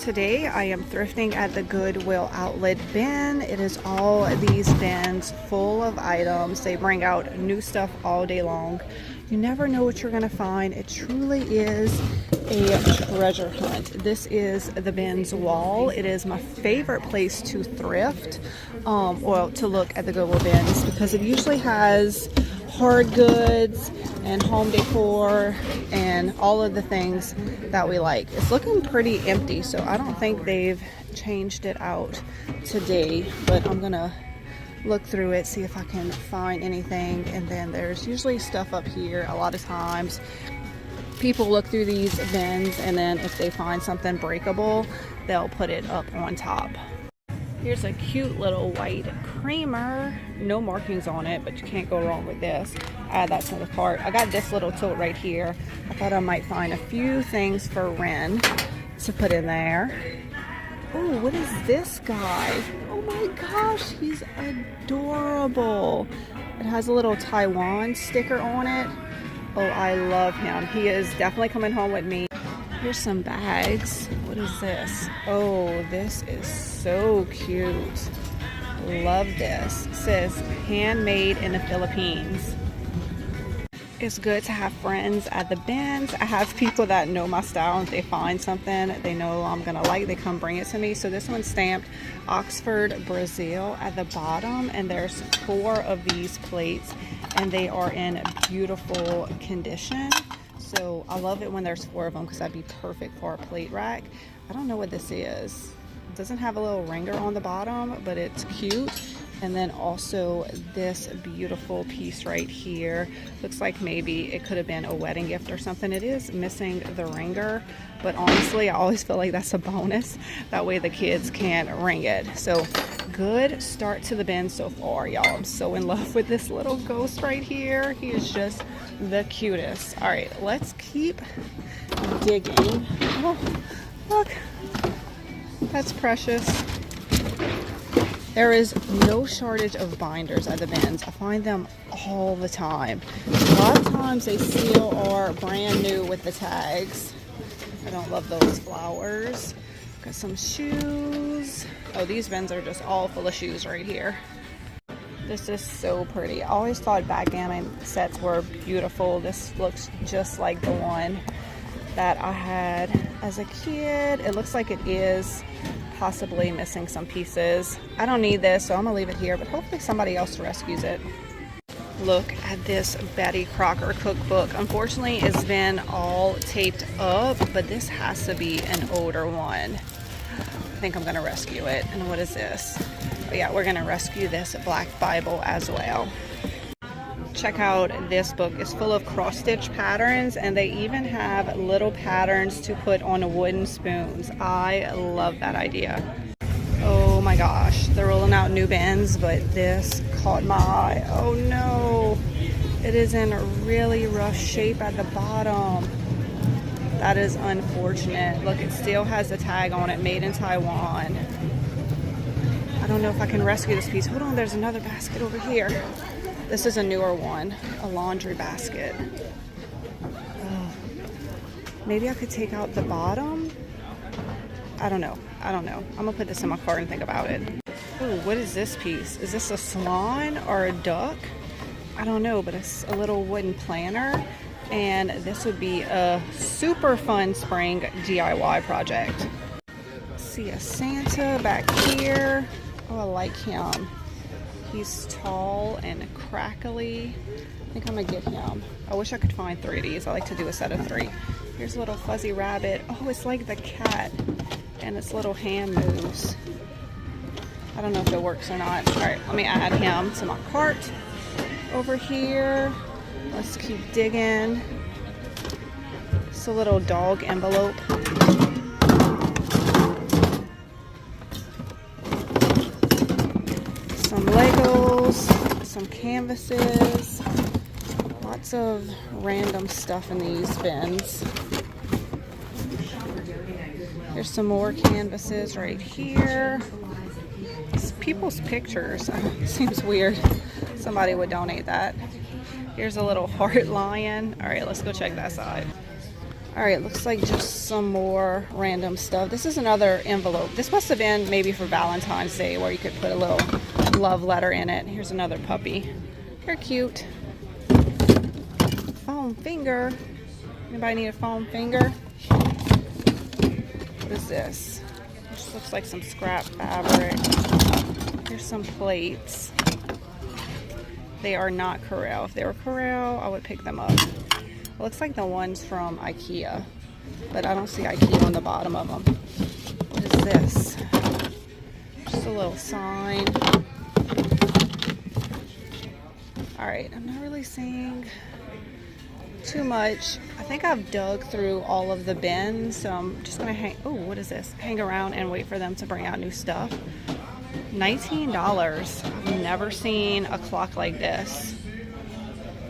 Today I am thrifting at the Goodwill Outlet Bin. It is all these bins full of items. They bring out new stuff all day long. You never know what you're going to find. It truly is a treasure hunt. This is the bins wall. It is my favorite place to thrift, or to look at the Goodwill Bins, because it usually has hard goods and home decor and all of the things that we like. It's looking pretty empty, so I don't think they've changed it out today, but I'm gonna look through it, see if I can find anything. And then there's usually stuff up here. A lot of times people look through these bins, and then if they find something breakable, they'll put it up on top. Here's a cute little white creamer. No markings on it, but you can't go wrong with this. Add that to the cart. I got this little tote right here. I thought I might find a few things for Ren to put in there. Oh, what is this guy? Oh my gosh, he's adorable. It has a little Taiwan sticker on it. Oh, I love him. He is definitely coming home with me. Here's some bags. What is this? Oh, this is so cute. Love this. It says handmade in the Philippines. It's good to have friends at the bins. I have people that know my style. If they find something they know I'm gonna like, they come bring it to me. So this one's stamped Oxford, Brazil at the bottom, and there's 4 of these plates, and they are in beautiful condition. So I love it when there's 4 of them, because that'd be perfect for a plate rack. I don't know what this is. It doesn't have a little ringer on the bottom, but it's cute. And then also this beautiful piece right here. Looks like maybe it could have been a wedding gift or something. It is missing the ringer, but honestly, I always feel like that's a bonus. That way the kids can't ring it. So good start to the bin so far, y'all. I'm so in love with this little ghost right here. He is just the cutest. All right, let's keep digging. Oh, look, that's precious. There is no shortage of binders at the bins. I find them all the time. A lot of times they still are brand new with the tags. I don't love those flowers. Got some shoes. Oh, these bins are just all full of shoes right here. This is so pretty. I always thought backgammon sets were beautiful. This looks just like the one that I had as a kid. It looks like it is possibly missing some pieces. I don't need this, so I'm gonna leave it here, but hopefully somebody else rescues it. Look at this Betty Crocker cookbook. Unfortunately, it's been all taped up, but this has to be an older one. I think I'm gonna rescue it. And what is this? Oh yeah, we're gonna rescue this Black Bible as well. Check out this book. It's full of cross-stitch patterns, and they even have little patterns to put on wooden spoons. I love that idea. Oh my gosh, they're rolling out new bins, but this caught my eye. Oh no, it is in really rough shape at the bottom. That is unfortunate. Look, it still has a tag on it, made in Taiwan. I don't know if I can rescue this piece. Hold on, there's another basket over here. This is a newer one, a laundry basket. Oh. Maybe I could take out the bottom. I don't know. I'm gonna put this in my cart and think about it. Oh, what is this piece? Is this a swan or a duck? I don't know, but it's a little wooden planner. And this would be a super fun spring DIY project. See a Santa back here. Oh, I like him. He's tall and crackly. I think I'm gonna get him. I wish I could find 3 of these. I like to do a set of 3. Here's a little fuzzy rabbit. Oh, it's like the cat, and its little hand moves. I don't know if it works or not. All right, let me add him to my cart. Over here, let's keep digging. It's a little dog envelope. Some Legos, some canvases, lots of random stuff in these bins. There's some more canvases right here. It's people's pictures. Seems weird. Somebody would donate that. Here's a little heart lion. All right, let's go check that side. All right, looks like just some more random stuff. This is another envelope. This must have been maybe for Valentine's Day where you could put a little love letter in it. Here's another puppy. They're cute. Foam finger. Anybody need a foam finger? What is this? This looks like some scrap fabric. Here's some plates. They are not Corel. If they were Corel, I would pick them up. It looks like the ones from IKEA, but I don't see IKEA on the bottom of them. What is this? Just a little sign. All right, I'm not really seeing too much. I think I've dug through all of the bins, so I'm just gonna what is this? Hang around and wait for them to bring out new stuff. $19. I've never seen a clock like this.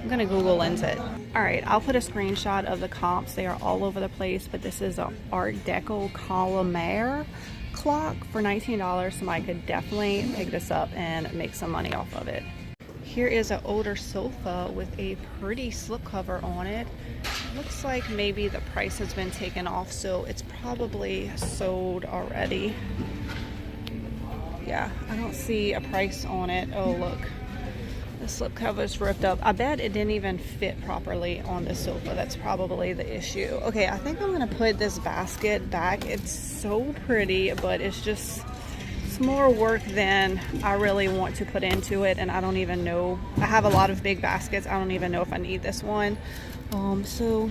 I'm gonna Google Lens it. All right, I'll put a screenshot of the comps. They are all over the place, but this is an Art Deco Colombier clock for $19. Somebody could definitely pick this up and make some money off of it. Here is an older sofa with a pretty slipcover on it. Looks like maybe the price has been taken off, so it's probably sold already. Yeah, I don't see a price on it. Oh, look. The slipcover is ripped up. I bet it didn't even fit properly on the sofa. That's probably the issue. Okay, I think I'm gonna put this basket back. It's so pretty, but it's more work than I really want to put into it, and I don't even know. I have a lot of big baskets. I don't even know if I need this one. So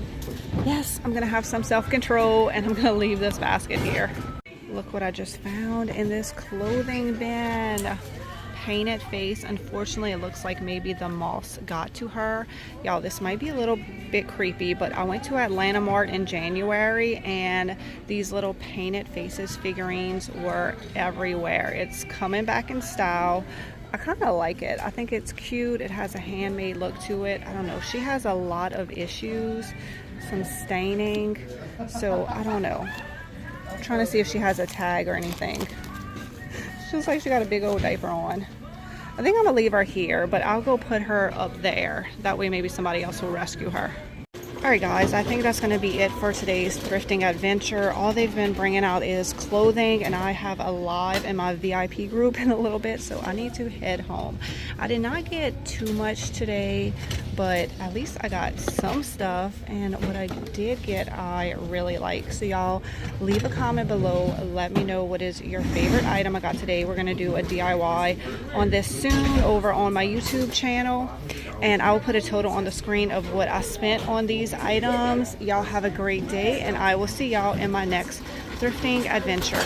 yes, I'm gonna have some self-control, and I'm gonna leave this basket here. Look what I just found in this clothing bin. Painted face. Unfortunately, it looks like maybe the moss got to her. Y'all, this might be a little bit creepy, but I went to Atlanta Mart in January and these little painted faces figurines were everywhere. It's coming back in style. I kind of like it. I think it's cute. It has a handmade look to it. I don't know. She has a lot of issues, some staining, so I don't know. I'm trying to see if she has a tag or anything. She looks like she got a big old diaper on. I think I'm gonna leave her here, but I'll go put her up there. That way maybe somebody else will rescue her. Alright guys, I think that's going to be it for today's thrifting adventure. All they've been bringing out is clothing, and I have a live in my VIP group in a little bit, so I need to head home. I did not get too much today, but at least I got some stuff, and what I did get I really like. So y'all leave a comment below. Let me know what is your favorite item I got today. We're going to do a DIY on this soon over on my YouTube channel, and I will put a total on the screen of what I spent on these items. Y'all have a great day, and I will see y'all in my next thrifting adventure.